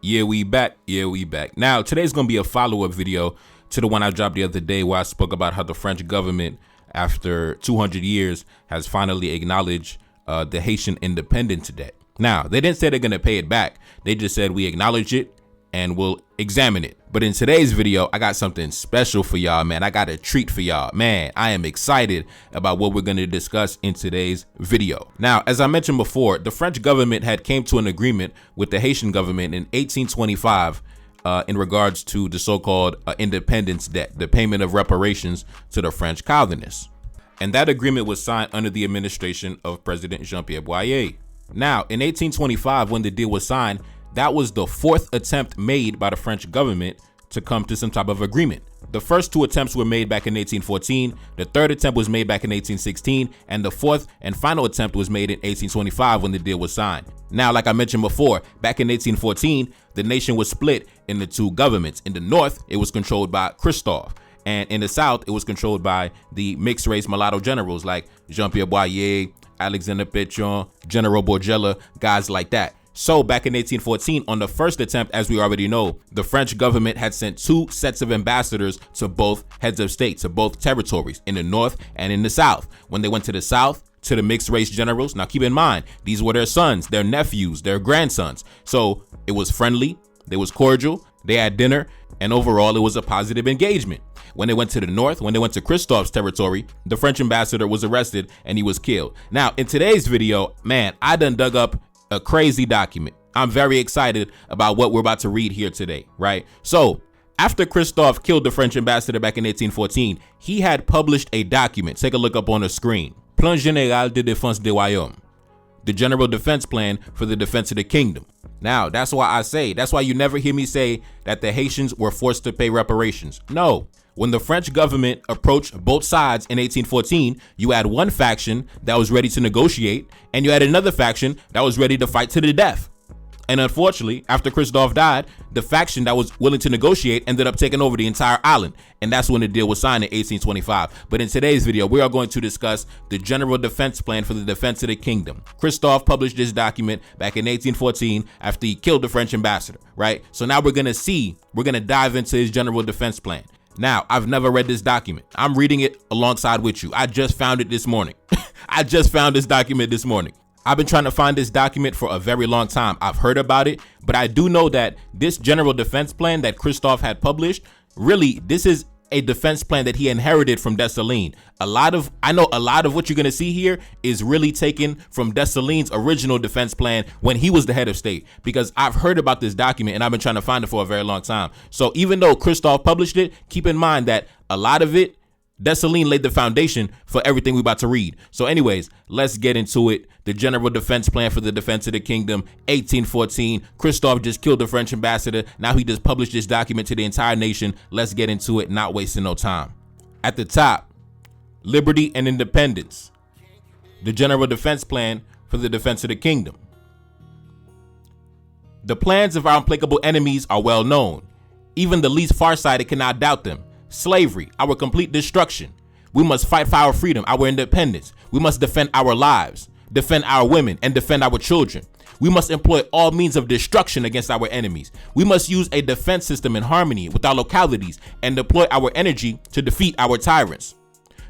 Yeah, we back. Now, today's going to be a follow-up video to the one I dropped the other day where I spoke about how the French government, after 200 years, has finally acknowledged the Haitian independence debt. Now, they didn't say they're going to pay it back. They just said we acknowledge it and we'll examine it. But in today's video, I got something special for y'all, man. I got a treat for y'all. Man, I am excited about what we're going to discuss in today's video. Now, as I mentioned before, the French government had came to an agreement with the Haitian government in 1825 in regards to the so-called independence debt, the payment of reparations to the French colonists. And that agreement was signed under the administration of President Jean-Pierre Boyer. Now, in 1825, when the deal was signed, that was the fourth attempt made by the French government to come to some type of agreement. The first two attempts were made back in 1814, the third attempt was made back in 1816, and the fourth and final attempt was made in 1825 when the deal was signed. Now, like I mentioned before, back in 1814, the nation was split into two governments. In the north, it was controlled by Christophe, and in the south, it was controlled by the mixed race mulatto generals like Jean-Pierre Boyer, Alexander Pétion, General Bourgella, guys like that. So back in 1814, on the first attempt, as we already know, the French government had sent two sets of ambassadors to both heads of state, to both territories, in the north and in the south. When they went to the south, to the mixed race generals, now keep in mind, these were their sons, their nephews, their grandsons. So it was friendly, it was cordial, they had dinner, and overall it was a positive engagement. When they went to the north, when they went to Christophe's territory, the French ambassador was arrested and he was killed. Now, in today's video, man, I done dug up a crazy document. I'm very excited about what we're about to read here today, right? So after Christophe killed the French ambassador back in 1814, he had published a document. Take a look up on the screen. Plan Général de Défense des Royaumes, the General Defense Plan for the Defense of the Kingdom. Now, that's why you never hear me say that the Haitians were forced to pay reparations. No. When the French government approached both sides in 1814, you had one faction that was ready to negotiate, and you had another faction that was ready to fight to the death. And unfortunately, after Christophe died, the faction that was willing to negotiate ended up taking over the entire island. And that's when the deal was signed in 1825. But in today's video, we are going to discuss the General Defense Plan for the Defense of the Kingdom. Christophe published this document back in 1814 after he killed the French ambassador, right? So now we're going to dive into his General Defense Plan. Now, I've never read this document. I'm reading it alongside with you. I just found it this morning. I just found this document this morning. I've been trying to find this document for a very long time. I've heard about it, but I do know that this General Defense Plan that Christophe had published, really, this is a defense plan that he inherited from Dessalines. I know a lot of what you're going to see here is really taken from Dessalines' original defense plan when he was the head of state, because I've heard about this document and I've been trying to find it for a very long time. So even though Christophe published it, keep in mind that a lot of it, Dessalines laid the foundation for everything we're about to read. So anyways, let's get into it. The General Defense Plan for the Defense of the Kingdom, 1814. Christophe just killed the French ambassador. Now he just published this document to the entire nation. Let's get into it, not wasting no time. At the top, liberty and independence. The General Defense Plan for the Defense of the Kingdom. The plans of our implacable enemies are well known. Even the least farsighted cannot doubt them. Slavery, our complete destruction. We must fight for our freedom, our independence. We must defend our lives, defend our women, and defend our children. We must employ all means of destruction against our enemies. We must use a defense system in harmony with our localities and deploy our energy to defeat our tyrants.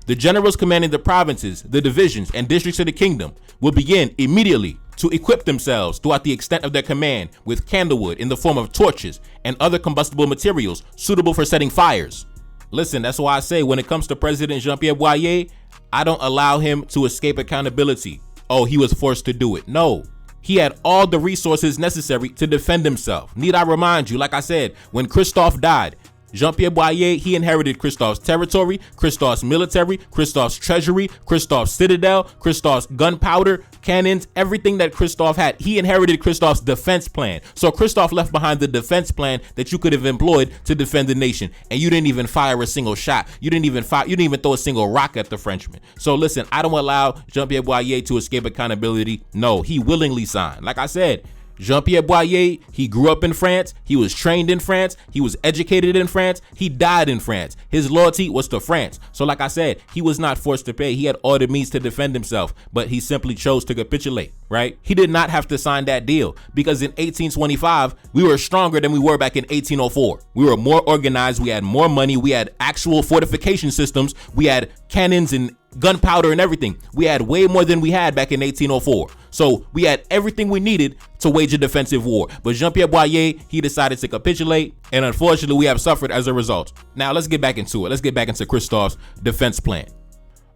The generals commanding the provinces, the divisions, and districts of the kingdom will begin immediately to equip themselves throughout the extent of their command with candlewood in the form of torches and other combustible materials suitable for setting fires. Listen, that's why I say when it comes to President Jean-Pierre Boyer, I don't allow him to escape accountability. Oh, he was forced to do it. No, he had all the resources necessary to defend himself. Need I remind you, like I said, when Christophe died, Jean-Pierre Boyer, he inherited Christophe's territory, Christophe's military, Christophe's treasury, Christophe's citadel, Christophe's gunpowder, cannons, everything that Christophe had. He inherited Christophe's defense plan. So Christophe left behind the defense plan that you could have employed to defend the nation. And you didn't even fire a single shot. You didn't even throw a single rock at the Frenchman. So listen, I don't allow Jean-Pierre Boyer to escape accountability. No, he willingly signed. Like I said, Jean-Pierre Boyer, he grew up in France. He was trained in France. He was educated in France. He died in France. His loyalty was to France. So like I said, he was not forced to pay. He had all the means to defend himself, but he simply chose to capitulate, right? He did not have to sign that deal because in 1825, we were stronger than we were back in 1804. We were more organized. We had more money. We had actual fortification systems. We had cannons and gunpowder and everything. We had way more than we had back in 1804. So we had everything we needed to wage a defensive war. But Jean-Pierre Boyer, he decided to capitulate, and unfortunately we have suffered as a result. Now let's get back into it. Let's get back into Christophe's defense plan.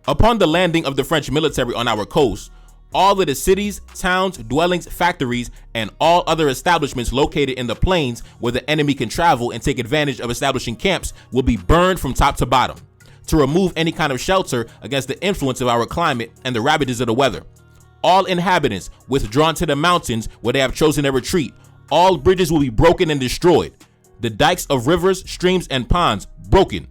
Upon the landing of the French military on our coast, all of the cities, towns, dwellings, factories, and all other establishments located in the plains where the enemy can travel and take advantage of establishing camps will be burned from top to bottom, to remove any kind of shelter against the influence of our climate and the ravages of the weather. All inhabitants withdrawn to the mountains where they have chosen a retreat. All bridges will be broken and destroyed. The dikes of rivers, streams, and ponds broken.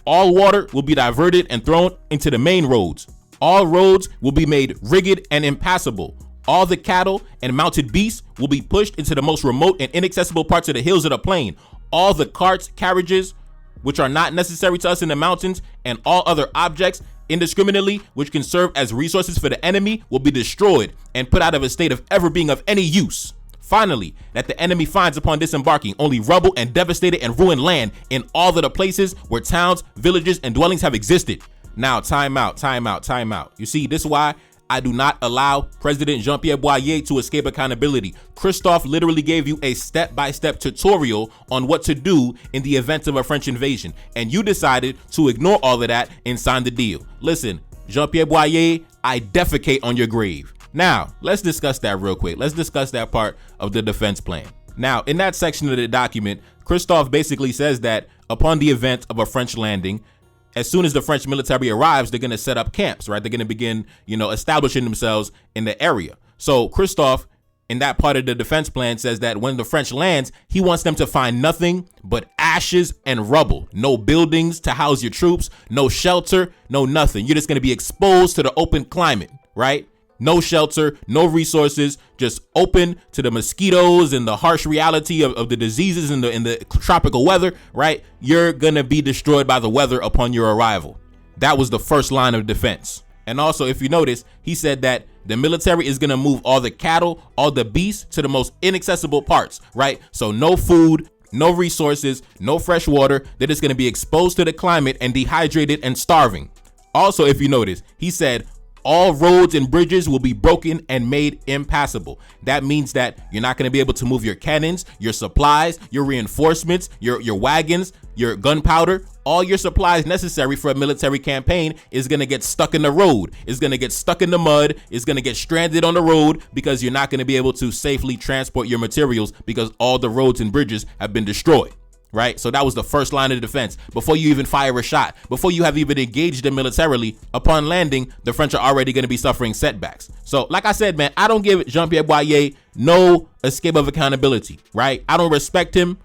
All water will be diverted and thrown into the main roads. All roads will be made rigged and impassable. All the cattle and mounted beasts will be pushed into the most remote and inaccessible parts of the hills of the plain. All the carts, carriages, which are not necessary to us in the mountains, and all other objects indiscriminately which can serve as resources for the enemy will be destroyed and put out of a state of ever being of any use. Finally, that the enemy finds upon disembarking only rubble and devastated and ruined land in all of the places where towns, villages, and dwellings have existed. Now, time out. You see, this is why I do not allow President Jean-Pierre Boyer to escape accountability. Christophe literally gave you a step-by-step tutorial on what to do in the event of a French invasion, and you decided to ignore all of that and sign the deal. Listen, Jean-Pierre Boyer, I defecate on your grave. Now, let's discuss that real quick. Let's discuss that part of the defense plan. Now, in that section of the document, Christophe basically says that upon the event of a French landing, as soon as the French military arrives, they're going to set up camps, right? They're going to begin, establishing themselves in the area. So Christophe, in that part of the defense plan, says that when the French lands, he wants them to find nothing but ashes and rubble. No buildings to house your troops, no shelter, no nothing. You're just going to be exposed to the open climate, right? No shelter, no resources, just open to the mosquitoes and the harsh reality of the diseases in the tropical weather, right? You're going to be destroyed by the weather upon your arrival. That was the first line of defense. And also, if you notice, he said that the military is going to move all the cattle, all the beasts to the most inaccessible parts, right? So no food, no resources, no fresh water. They're just going to be exposed to the climate and dehydrated and starving. Also, if you notice, he said all roads and bridges will be broken and made impassable. That means that you're not going to be able to move your cannons, your supplies, your reinforcements, your wagons, your gunpowder. All your supplies necessary for a military campaign is going to get stuck in the road. It's going to get stuck in the mud. It's going to get stranded on the road because you're not going to be able to safely transport your materials because all the roads and bridges have been destroyed. Right? So that was the first line of defense. Before you even fire a shot, before you have even engaged them militarily, upon landing, the French are already going to be suffering setbacks. So like I said, man, I don't give Jean-Pierre Boyer no escape of accountability, right? I don't respect him.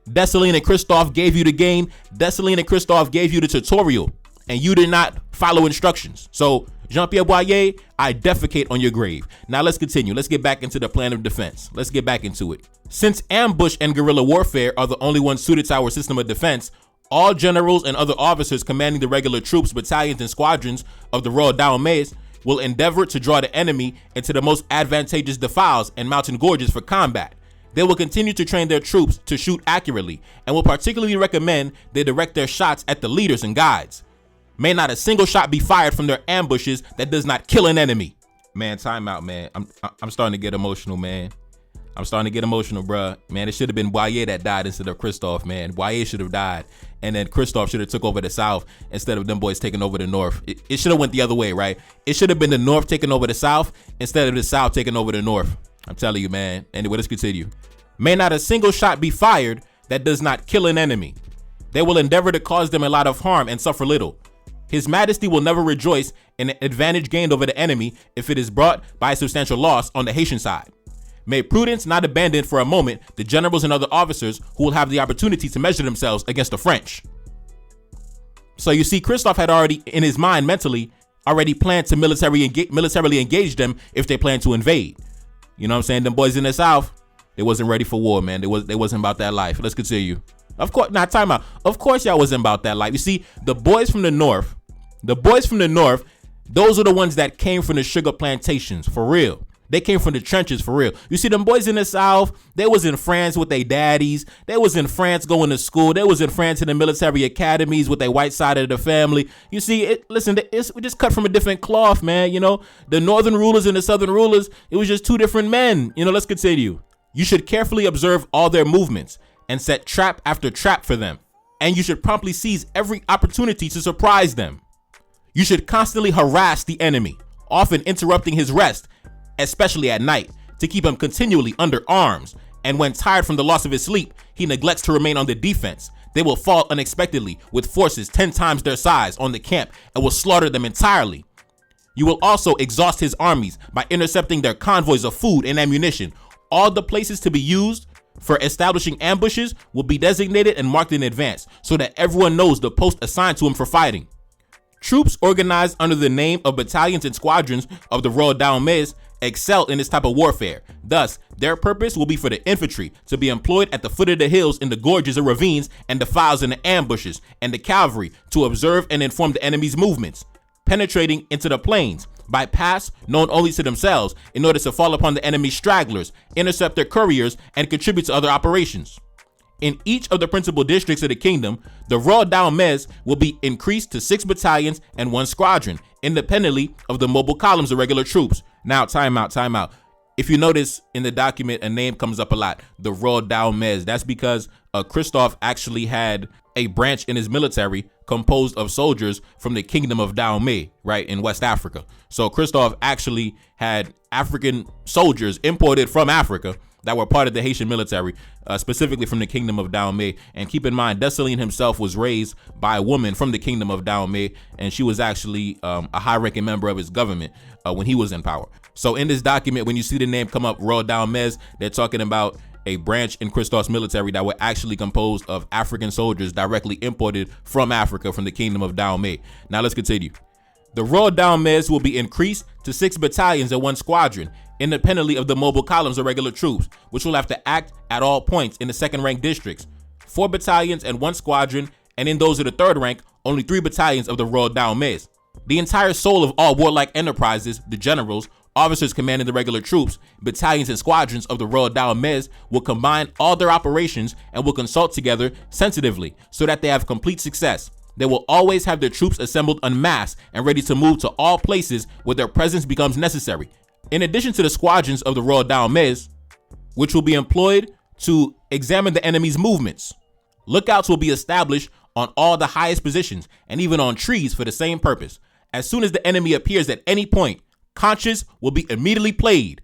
Dessalines and Christophe gave you the game. Dessalines and Christophe gave you the tutorial, and you did not follow instructions. So Jean-Pierre Boyer, I defecate on your grave. Now let's continue. Let's get back into the plan of defense. Let's get back into it. Since ambush and guerrilla warfare are the only ones suited to our system of defense, all generals and other officers commanding the regular troops, battalions, and squadrons of the Royal Dahomey will endeavor to draw the enemy into the most advantageous defiles and mountain gorges for combat. They will continue to train their troops to shoot accurately and will particularly recommend they direct their shots at the leaders and guides. May not a single shot be fired from their ambushes that does not kill an enemy. Man, time out, man. I'm starting to get emotional, man. I'm starting to get emotional, bruh. Man, it should have been Boyer that died instead of Christophe, man. Boyer should have died, and then Christophe should have took over the South instead of them boys taking over the North. It should have went the other way, right? It should have been the North taking over the South instead of the South taking over the North. I'm telling you, man. Anyway, let's continue. May not a single shot be fired that does not kill an enemy. They will endeavor to cause them a lot of harm and suffer little. His Majesty will never rejoice in an advantage gained over the enemy if it is brought by a substantial loss on the Haitian side. May prudence not abandon for a moment the generals and other officers who will have the opportunity to measure themselves against the French. So you see, Christophe had already, in his mind mentally, already planned to militarily engage them if they plan to invade. You know what I'm saying? Them boys in the South, they wasn't ready for war, man. They wasn't about that life. Let's continue. Of course, now time out. Of course y'all wasn't about that life. You see, the boys from the North, those are the ones that came from the sugar plantations, for real. They came from the trenches, for real. You see, them boys in the South, they was in France with their daddies. They was in France going to school. They was in France in the military academies with their white side of the family. You see, we just cut from a different cloth, man. You know, the northern rulers and the southern rulers, it was just two different men. You know, let's continue. You should carefully observe all their movements and set trap after trap for them. And you should promptly seize every opportunity to surprise them. You should constantly harass the enemy, often interrupting his rest, especially at night, to keep him continually under arms. And when tired from the loss of his sleep, he neglects to remain on the defense. They will fall unexpectedly with forces 10 times their size on the camp and will slaughter them entirely. You will also exhaust his armies by intercepting their convoys of food and ammunition. All the places to be used for establishing ambushes will be designated and marked in advance so that everyone knows the post assigned to him for fighting. Troops organized under the name of battalions and squadrons of the Royal Dahomey excel in this type of warfare. Thus, their purpose will be for the infantry to be employed at the foot of the hills, in the gorges and ravines and defiles and the ambushes, and the cavalry to observe and inform the enemy's movements, penetrating into the plains by paths known only to themselves in order to fall upon the enemy's stragglers, intercept their couriers, and contribute to other operations. In each of the principal districts of the kingdom, the Royal Dahomey will be increased to 6 battalions and 1 squadron, independently of the mobile columns of regular troops. Now, time out. If you notice in the document, a name comes up a lot, the Royal Dahomey. That's because Christophe actually had a branch in his military composed of soldiers from the kingdom of Dahomey, right, in West Africa. So Christophe actually had African soldiers imported from Africa that were part of the Haitian military, specifically from the kingdom of Dahomey. And keep in mind, Dessalines himself was raised by a woman from the kingdom of Dahomey, and she was actually a high-ranking member of his government when he was in power. So in this document, when you see the name come up, Royal Dahomey, they're talking about a branch in Christophe's military that were actually composed of African soldiers directly imported from Africa from the kingdom of Dahomey. Now let's continue. The Royal Dahomey will be increased to 6 battalions and 1 squadron, independently of the mobile columns of regular troops, which will have to act at all points in the second-rank districts, 4 battalions and 1 squadron, and in those of the third rank, only 3 battalions of the Royal Dahomey. The entire soul of all warlike enterprises, the generals, officers commanding the regular troops, battalions and squadrons of the Royal Dahomey will combine all their operations and will consult together sensitively so that they have complete success. They will always have their troops assembled en masse and ready to move to all places where their presence becomes necessary. In addition to the squadrons of the Royal Dahomey, which will be employed to examine the enemy's movements, lookouts will be established on all the highest positions and even on trees for the same purpose. As soon as the enemy appears at any point, conches will be immediately played,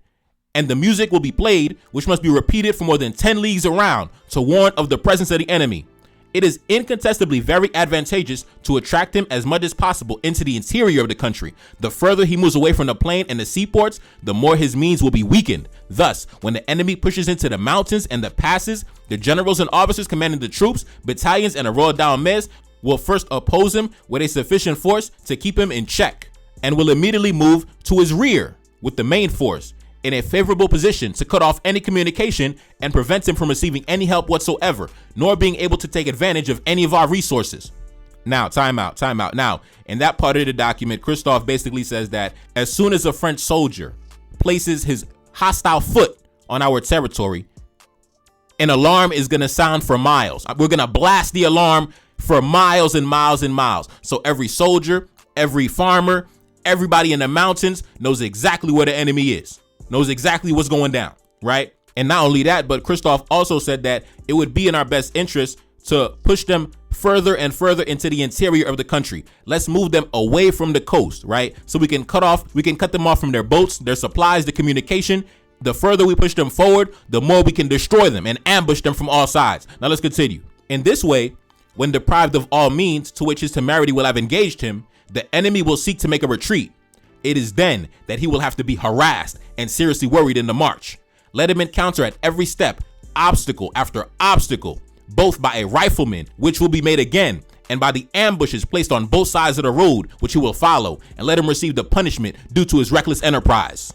and the music will be played, which must be repeated for more than 10 leagues around to warn of the presence of the enemy. It is incontestably very advantageous to attract him as much as possible into the interior of the country. The further he moves away from the plain and the seaports, the more his means will be weakened. Thus, when the enemy pushes into the mountains and the passes, the generals and officers commanding the troops, battalions, and the Royal Dahomey will first oppose him with a sufficient force to keep him in check, and will immediately move to his rear with the main force in a favorable position to cut off any communication and prevent him from receiving any help whatsoever, nor being able to take advantage of any of our resources. Now, time out. Now, in that part of the document, Christophe basically says that as soon as a French soldier places his hostile foot on our territory, an alarm is going to sound for miles. We're going to blast the alarm for miles and miles and miles. So every soldier, every farmer, everybody in the mountains knows exactly where the enemy is, knows exactly what's going down, right? And not only that, but Christophe also said that it would be in our best interest to push them further and further into the interior of the country. Let's move them away from the coast, right? So we can cut them off from their boats, their supplies, the communication. The further we push them forward, the more we can destroy them and ambush them from all sides. Now let's continue. In this way, when deprived of all means to which his temerity will have engaged him, the enemy will seek to make a retreat. It is then that he will have to be harassed and seriously worried in the march. Let him encounter at every step obstacle after obstacle, both by a rifleman, which will be made again, and by the ambushes placed on both sides of the road, which he will follow, and let him receive the punishment due to his reckless enterprise.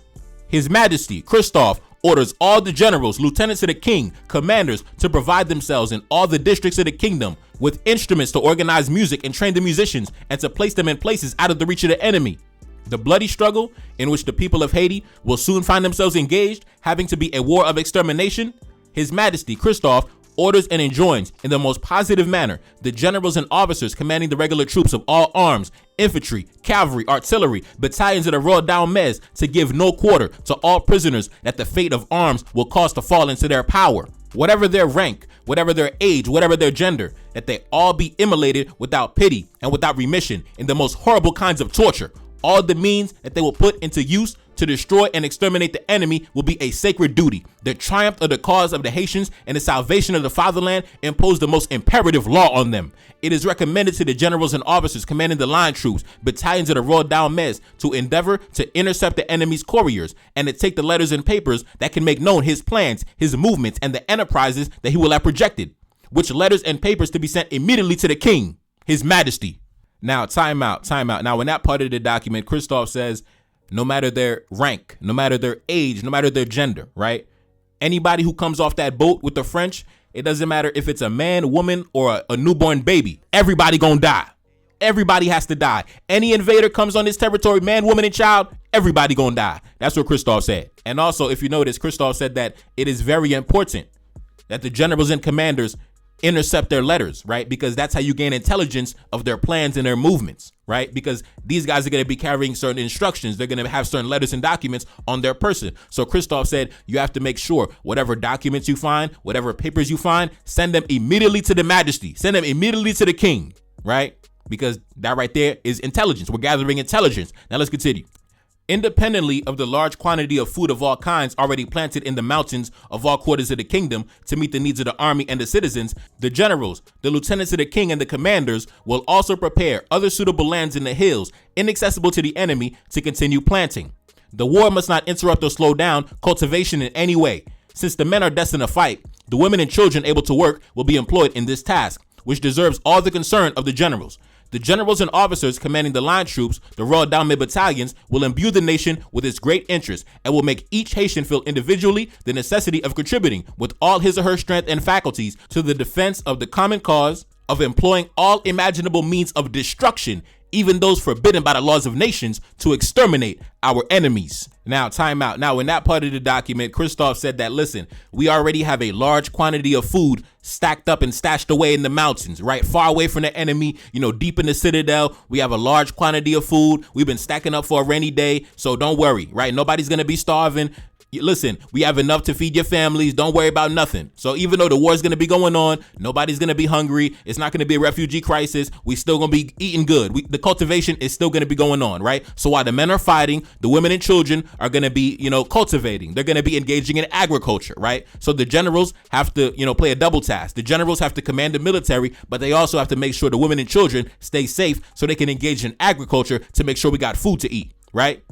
His Majesty Christoph orders all the generals, lieutenants of the king, commanders to provide themselves in all the districts of the kingdom with instruments to organize music and train the musicians and to place them in places out of the reach of the enemy. The bloody struggle in which the people of Haiti will soon find themselves engaged, having to be a war of extermination, His Majesty Christoph orders and enjoins in the most positive manner the generals and officers commanding the regular troops of all arms, infantry, cavalry, artillery, battalions of the Royal Dahomey to give no quarter to all prisoners that the fate of arms will cause to fall into their power. Whatever their rank, whatever their age, whatever their gender, that they all be immolated without pity and without remission in the most horrible kinds of torture. All the means that they will put into use to destroy and exterminate the enemy will be a sacred duty. The triumph of the cause of the Haitians and the salvation of the fatherland impose the most imperative law on them. It is recommended to the generals and officers commanding the line troops, battalions of the Royal Dahomey, to endeavor to intercept the enemy's couriers and to take the letters and papers that can make known his plans, his movements, and the enterprises that he will have projected, which letters and papers to be sent immediately to the king, His Majesty. Now, time out. Now, in that part of the document, Christoph says, no matter their rank, no matter their age, no matter their gender, right? Anybody who comes off that boat with the French, it doesn't matter if it's a man, woman, or a newborn baby. Everybody gonna die. Everybody has to die. Any invader comes on this territory, man, woman, and child, everybody gonna die. That's what Christoph said. And also, if you notice, Christoph said that it is very important that the generals and commanders intercept their letters, right? Because that's how you gain intelligence of their plans and their movements, right? Because these guys are going to be carrying certain instructions. They're going to have certain letters and documents on their person. So Christoph said, you have to make sure whatever documents you find, whatever papers you find, send them immediately to the Majesty. Send them immediately to the king, right? Because that right there is intelligence. We're gathering intelligence. Now let's continue. Independently of the large quantity of food of all kinds already planted in the mountains of all quarters of the kingdom to meet the needs of the army and the citizens, the generals, the lieutenants of the king, and the commanders will also prepare other suitable lands in the hills, inaccessible to the enemy, to continue planting. The war must not interrupt or slow down cultivation in any way. Since the men are destined to fight, the women and children able to work will be employed in this task, which deserves all the concern of the generals. The generals and officers commanding the line troops, the Royal Dahomey battalions, will imbue the nation with its great interest and will make each Haitian feel individually the necessity of contributing with all his or her strength and faculties to the defense of the common cause, of employing all imaginable means of destruction, even those forbidden by the laws of nations, to exterminate our enemies. Now, time out. Now, in that part of the document, Christoph said that, listen, we already have a large quantity of food stacked up and stashed away in the mountains, right? Far away from the enemy, deep in the citadel. We have a large quantity of food. We've been stacking up for a rainy day. So don't worry, right? Nobody's going to be starving. Listen, we have enough to feed your families. Don't worry about nothing. So even though the war is going to be going on, nobody's going to be hungry. It's not going to be a refugee crisis. We still going to be eating good. The cultivation is still going to be going on, right? So while the men are fighting, the women and children are going to be, cultivating. They're going to be engaging in agriculture, right? So the generals have to, play a double task. The generals have to command the military, but they also have to make sure the women and children stay safe so they can engage in agriculture to make sure we got food to eat, right?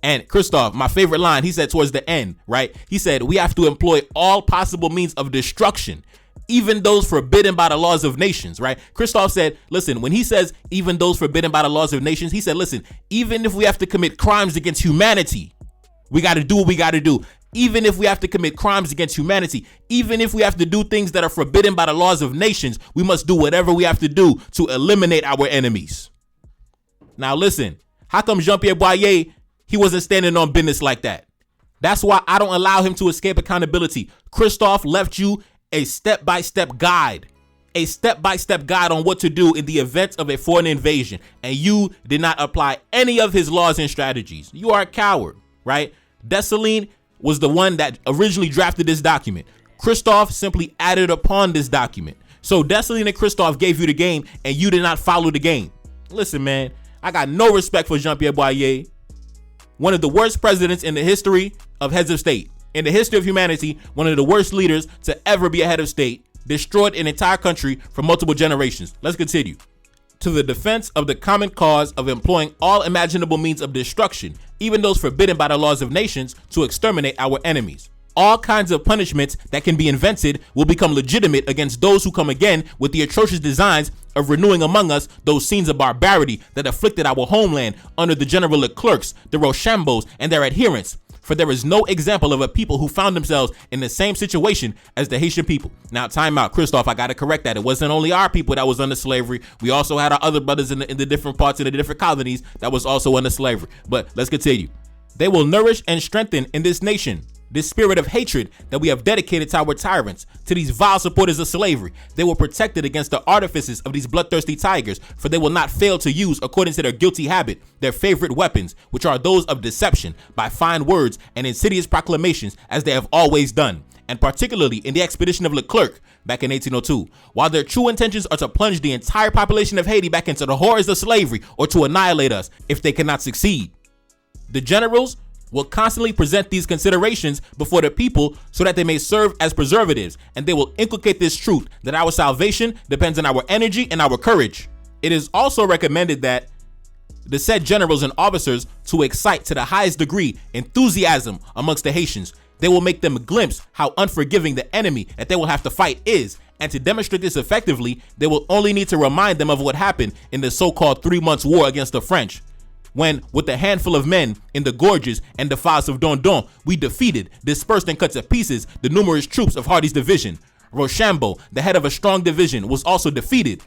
And Christoph, my favorite line, he said towards the end, right? He said, we have to employ all possible means of destruction, even those forbidden by the laws of nations, right? Christoph said, listen, when he says even those forbidden by the laws of nations, he said, listen, even if we have to commit crimes against humanity, we got to do what we got to do. Even if we have to commit crimes against humanity, even if we have to do things that are forbidden by the laws of nations, we must do whatever we have to do to eliminate our enemies. Now, listen, how come Jean-Pierre Boyer, he wasn't standing on business like that? That's why I don't allow him to escape accountability. Christoph left you a step-by-step guide, on what to do in the event of a foreign invasion, and you did not apply any of his laws and strategies. You are a coward, right? Dessalines was the one that originally drafted this document. Christoph simply added upon this document. So Dessalines and Christoph gave you the game, and you did not follow the game. Listen, man, I got no respect for Jean-Pierre Boyer. One of the worst presidents in the history of heads of state, in the history of humanity, one of the worst leaders to ever be a head of state, destroyed an entire country for multiple generations. Let's continue. To the defense of the common cause of employing all imaginable means of destruction, even those forbidden by the laws of nations, to exterminate our enemies. All kinds of punishments that can be invented will become legitimate against those who come again with the atrocious designs of renewing among us those scenes of barbarity that afflicted our homeland under the General Leclercs, the Rochambeaus, and their adherents. for there is no example of a people who found themselves in the same situation as the Haitian people. Now, time out, Christophe, I got to correct that. It wasn't only our people that was under slavery. We also had our other brothers in the different parts of the different colonies that was also under slavery. But let's continue. They will nourish and strengthen in this nation this spirit of hatred that we have dedicated to our tyrants, to these vile supporters of slavery. They will protect it against the artifices of these bloodthirsty tigers, for they will not fail to use, according to their guilty habit, their favorite weapons, which are those of deception, by fine words and insidious proclamations, as they have always done, and particularly in the expedition of Leclerc back in 1802, while their true intentions are to plunge the entire population of Haiti back into the horrors of slavery or to annihilate us if they cannot succeed. The generals will constantly present these considerations before the people so that they may serve as preservatives, and they will inculcate this truth that our salvation depends on our energy and our courage. It is also recommended that the said generals and officers to excite to the highest degree enthusiasm amongst the Haitians. They will make them glimpse how unforgiving the enemy that they will have to fight is, and to demonstrate this effectively, they will only need to remind them of what happened in the so-called 3 months war against the French, when, with a handful of men in the gorges and defiles of Dondon, we defeated, dispersed, and cut to pieces the numerous troops of Hardy's division. Rochambeau, the head of a strong division, was also defeated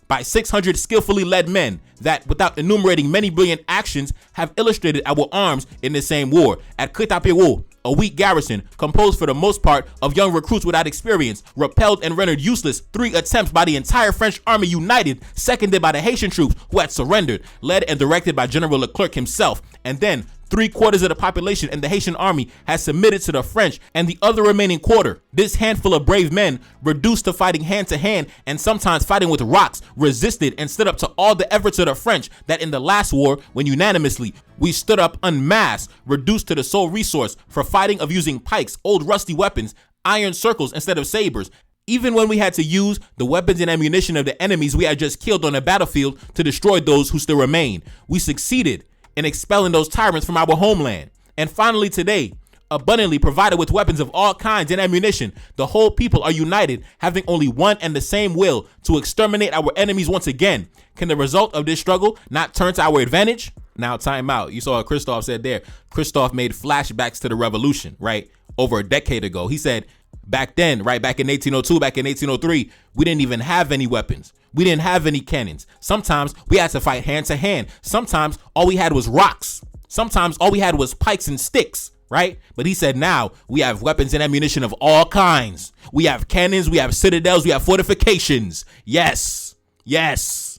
by 600 skillfully led men that, without enumerating many brilliant actions, have illustrated our arms in the same war. At Crétapéro, a weak garrison, composed for the most part of young recruits without experience, repelled and rendered useless 3 attempts by the entire French army united, seconded by the Haitian troops who had surrendered, led and directed by General Leclerc himself, and then 3/4 of the population in the Haitian army has submitted to the French, and the other remaining quarter, this handful of brave men, reduced to fighting hand to hand and sometimes fighting with rocks, resisted and stood up to all the efforts of the French that in the last war, when unanimously we stood up unmasked, reduced to the sole resource for fighting of using pikes, old rusty weapons, iron circles instead of sabers. Even when we had to use the weapons and ammunition of the enemies we had just killed on the battlefield to destroy those who still remain, we succeeded in expelling those tyrants from our homeland. And finally today, abundantly provided with weapons of all kinds and ammunition, the whole people are united, having only one and the same will to exterminate our enemies once again. Can the result of this struggle not turn to our advantage? Now, time out. You saw what Christophe said there. Christophe made flashbacks to the revolution, right? Over a decade ago. He said back then, right, back in 1802, back in 1803, we didn't even have any weapons. We didn't have any cannons. Sometimes we had to fight hand to hand. Sometimes all we had was rocks. Sometimes all we had was pikes and sticks, right? But he said now we have weapons and ammunition of all kinds. We have cannons, we have citadels, we have fortifications. Yes, yes.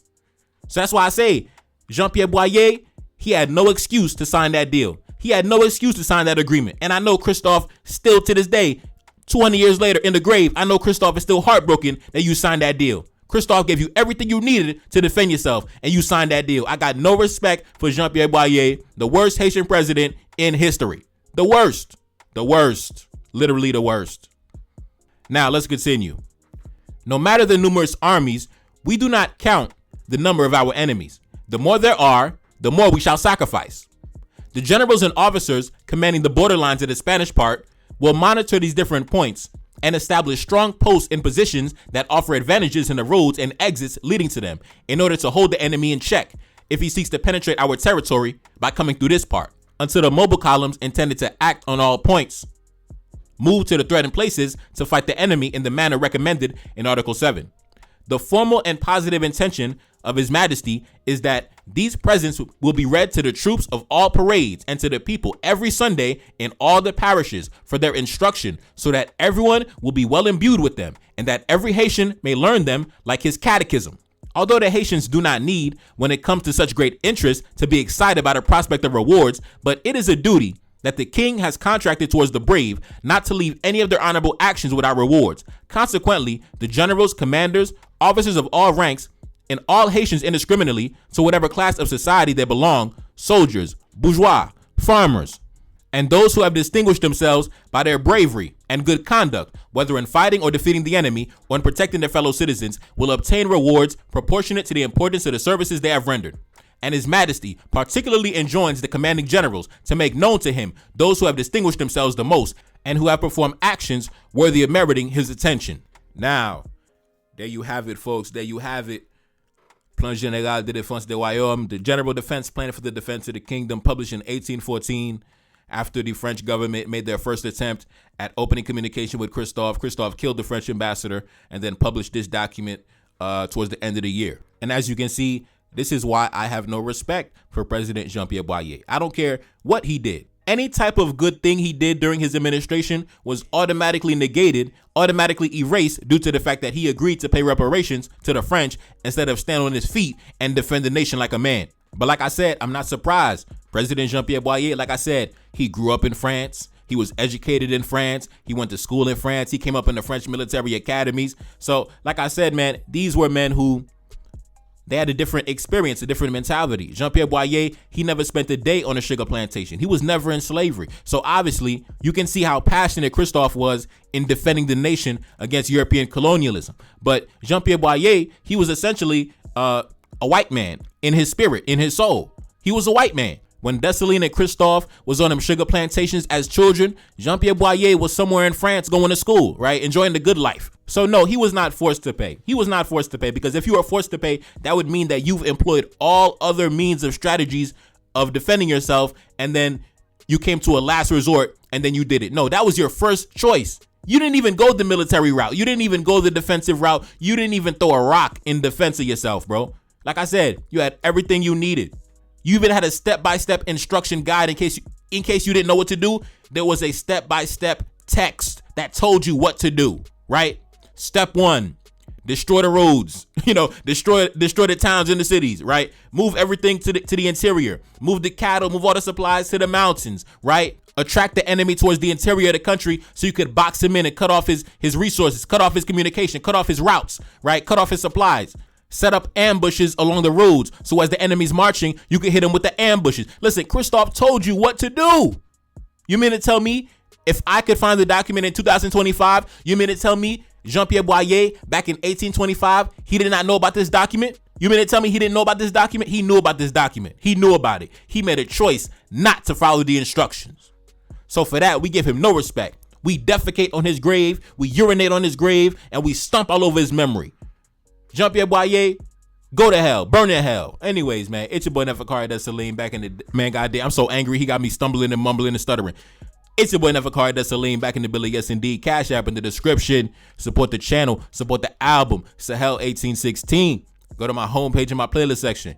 So that's why I say Jean-Pierre Boyer, he had no excuse to sign that deal. He had no excuse to sign that agreement. And I know Christophe still to this day, 200 years later in the grave, I know Christophe is still heartbroken that you signed that deal. Christophe gave you everything you needed to defend yourself, and you signed that deal. I got no respect for Jean-Pierre Boyer, the worst Haitian president in history. The worst. The worst. Literally the worst. Now, let's continue. No matter the numerous armies, we do not count the number of our enemies. The more there are, the more we shall sacrifice. The generals and officers commanding the borderlines of the Spanish part will monitor these different points and establish strong posts in positions that offer advantages in the roads and exits leading to them in order to hold the enemy in check if he seeks to penetrate our territory by coming through this part, until the mobile columns intended to act on all points move to the threatened places to fight the enemy in the manner recommended in Article 7. The formal and positive intention of His Majesty is that these presents will be read to the troops of all parades and to the people every Sunday in all the parishes for their instruction, so that everyone will be well imbued with them, and that every Haitian may learn them like his catechism. Although the Haitians do not need, when it comes to such great interest, to be excited by the prospect of rewards, but it is a duty that the king has contracted towards the brave not to leave any of their honorable actions without rewards. Consequently, the generals, commanders, officers of all ranks, and all Haitians indiscriminately, to whatever class of society they belong, soldiers, bourgeois, farmers, and those who have distinguished themselves by their bravery and good conduct, whether in fighting or defeating the enemy or in protecting their fellow citizens, will obtain rewards proportionate to the importance of the services they have rendered. And His Majesty particularly enjoins the commanding generals to make known to him those who have distinguished themselves the most and who have performed actions worthy of meriting his attention. Now, there you have it, folks. There you have it. Plan Général de Défense des Royaumes, the General Defense Plan for the Defense of the Kingdom, published in 1814. after the French government made their first attempt at opening communication with Christophe. Christophe killed the French ambassador and then published this document towards the end of the year. And as you can see, this is why I have no respect for President Jean-Pierre Boyer. I don't care what he did. Any type of good thing he did during his administration was automatically negated, automatically erased due to the fact that he agreed to pay reparations to the French instead of stand on his feet and defend the nation like a man. But like I said, I'm not surprised. President Jean-Pierre Boyer, like I said, he grew up in France. He was educated in France. He went to school in France. He came up in the French military academies. So like I said, man, these were men who they had a different experience, a different mentality. Jean-Pierre Boyer, he never spent a day on a sugar plantation. He was never in slavery. So obviously, you can see how passionate Christophe was in defending the nation against European colonialism. But Jean-Pierre Boyer, he was essentially a white man in his spirit, in his soul. He was a white man. When Dessalines and Christophe was on them sugar plantations as children, Jean-Pierre Boyer was somewhere in France going to school, right? Enjoying the good life. So no, he was not forced to pay. He was not forced to pay, because if you were forced to pay, that would mean that you've employed all other means of strategies of defending yourself, and then you came to a last resort and then you did it. No, that was your first choice. You didn't even go the military route. You didn't even go the defensive route. You didn't even throw a rock in defense of yourself, bro. Like I said, you had everything you needed. You even had a step-by-step instruction guide in case you didn't know what to do. There was a step-by-step text that told you what to do, right? Step 1, destroy the roads, destroy the towns and the cities, right? Move everything to the interior. Move the cattle, move all the supplies to the mountains, right? Attract the enemy towards the interior of the country so you could box him in and cut off his resources, cut off his communication, cut off his routes, right? Cut off his supplies. Set up ambushes along the roads so as the enemy's marching, you can hit them with the ambushes. Listen, Christophe told you what to do. You mean to tell me if I could find the document in 2025, you mean to tell me Jean-Pierre Boyer back in 1825, he did not know about this document? You mean to tell me he didn't know about this document? He knew about this document. He knew about it. He made a choice not to follow the instructions. So for that, we give him no respect. We defecate on his grave, we urinate on his grave, and we stomp all over his memory. Jean-Pierre Boyer, go to hell, burn in hell. Anyways, man, it's your boy Neferkari Dessalines back in the man. Goddamn, I'm so angry. He got me stumbling and mumbling and stuttering. It's your boy Neferkari Dessalines back in the building. Yes, indeed. Cash App in the description. Support the channel. Support the album. Sahel 1816. Go to my homepage in my playlist section.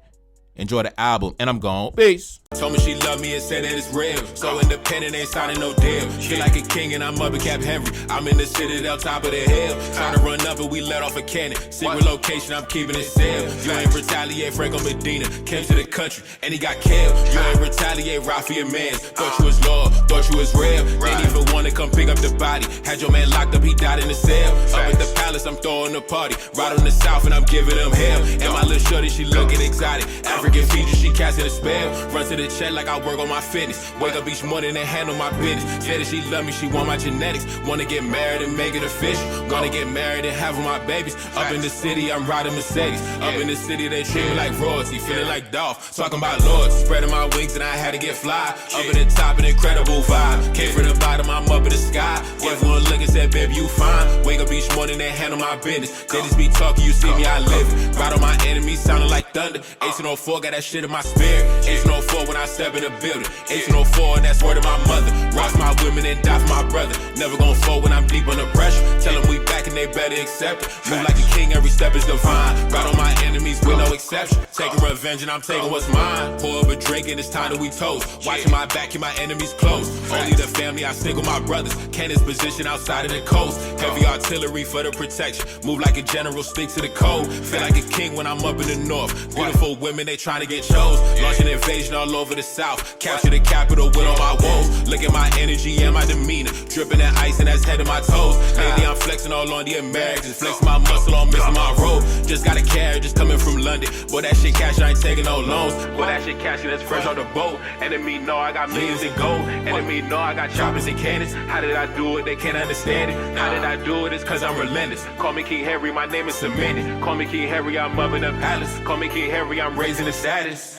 Enjoy the album, and I'm gone. Peace. Told me she loved me and said that it's real. So independent, ain't signing no deal. Feel like a king and I'm up in Cap Henry. I'm in the citadel, top of the hill. Trying to run up, but we let off a cannon. Secret location, I'm keeping it sealed. You ain't retaliate, Franco Medina. Came to the country and he got killed. You ain't retaliate, Rafi Mans. Thought you was loyal, thought you was real. Didn't even want to come pick up the body. Had your man locked up, he died in the cell. Up at the palace, I'm throwing a party. Right on the south and I'm giving them hell. And my little shorty, she looking exotic. African features, she casting a spell. Run to the check like I work on my fitness. Wake up each morning and handle my business. Say that she love me, she want my genetics. Wanna get married and make it official. Wanna get married and have all my babies. Up in the city, I'm riding Mercedes. Up in the city, they treat me like royalty. Feeling like Dolph, talking about lords. Spreading my wings and I had to get fly. Up in the top, an incredible vibe. Came from the bottom, I'm up in the sky. Gave one look and said, baby, you fine. Wake up each morning and handle my business. They just be talking, you see me, I live it. Ride on my enemies, sounding like thunder. 1804, got that shit in my spirit. 1804 when I step in the building. 1804, and that's word of my mother. Rock my women and die for my brother. Never gonna fall when I'm deep under pressure. Tell them we back and they better accept it. Move like a king, every step is divine. Ride on my enemies with no exception. Taking revenge and I'm taking what's mine. Pour up a drink and it's time that we toast. Watching my back, keep my enemies close. Only the family, I stick with my brothers. Cannons position outside of the coast. Heavy artillery for the protection. Move like a general, stick to the code. Feel like a king when I'm up in the north. Beautiful women, they trying to get chose. Launch an invasion all over the south. Capture the capital with all my woes. Look at my energy and my demeanor. Dripping that ice and that's head to my toes. Lately I'm flexing all on the Americans. Flexing my muscle on missing my road. Just got a carriage just coming from London. Boy, that shit cash, I ain't taking no loans. Boy, that shit cash, that's fresh on the boat. Enemy know I got millions in gold. Enemy know I got choppers and cannons. How did I do it? They can't understand it. How did I do it? It's cause I'm relentless. Call me King Harry, my name is cemented. Call me King Harry, I'm up in the palace. Call me King Harry, I'm raising the status.